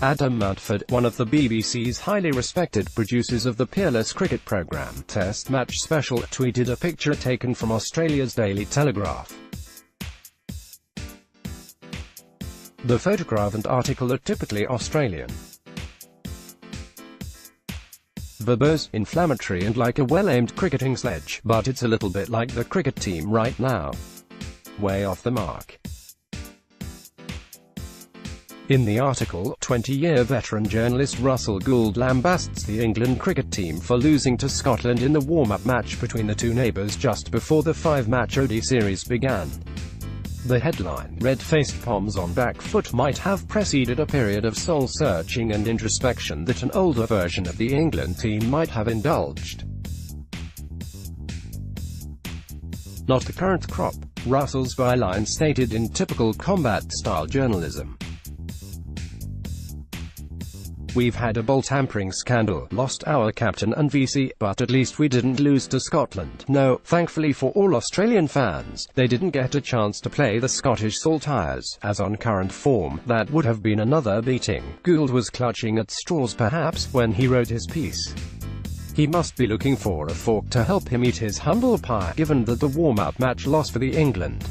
Adam Mountford, one of the BBC's highly respected producers of the peerless cricket programme Test Match Special, tweeted a picture taken from Australia's Daily Telegraph. The photograph and article are typically Australian. Verbose, inflammatory and like a well-aimed cricketing sledge, but it's a little bit like the cricket team right now. Way off the mark. In the article, 20-year veteran journalist Russell Gould lambasts the England cricket team for losing to Scotland in the warm-up match between the two neighbours just before the 5-match ODI series began. The headline, "Red-faced Poms on back foot," might have preceded a period of soul-searching and introspection that an older version of the England team might have indulged. Not the current crop, Russell's byline stated in typical combat-style journalism. "We've had a ball tampering scandal, lost our captain and VC, but at least we didn't lose to Scotland. No, thankfully for all Australian fans, they didn't get a chance to play the Scottish Saltires, as on current form, that would have been another beating." Gould was clutching at straws perhaps, when he wrote his piece. He must be looking for a fork to help him eat his humble pie, given that the warm-up match loss for the England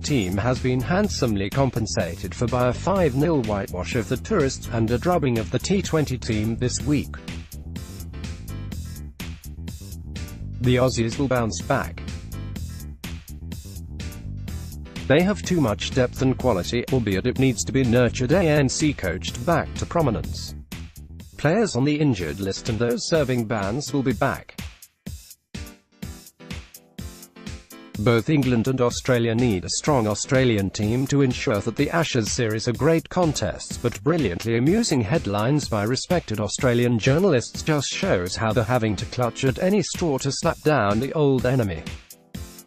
team has been handsomely compensated for by a 5-0 whitewash of the tourists, and a drubbing of the T20 team this week. The Aussies will bounce back. They have too much depth and quality, albeit it needs to be nurtured and coached back to prominence. Players on the injured list and those serving bans will be back. Both England and Australia need a strong Australian team to ensure that the Ashes series are great contests, but brilliantly amusing headlines by respected Australian journalists just shows how they're having to clutch at any straw to slap down the old enemy.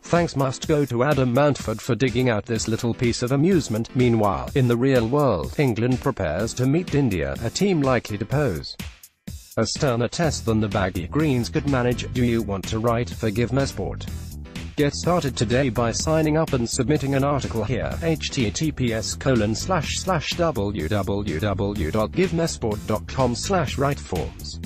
Thanks must go to Adam Mountford for digging out this little piece of amusement. Meanwhile, in the real world, England prepares to meet India, a team likely to pose a sterner test than the baggy greens could manage. Do you want to write for Give Me Sport? Get started today by signing up and submitting an article here. https://www.givemesport.com/writeforms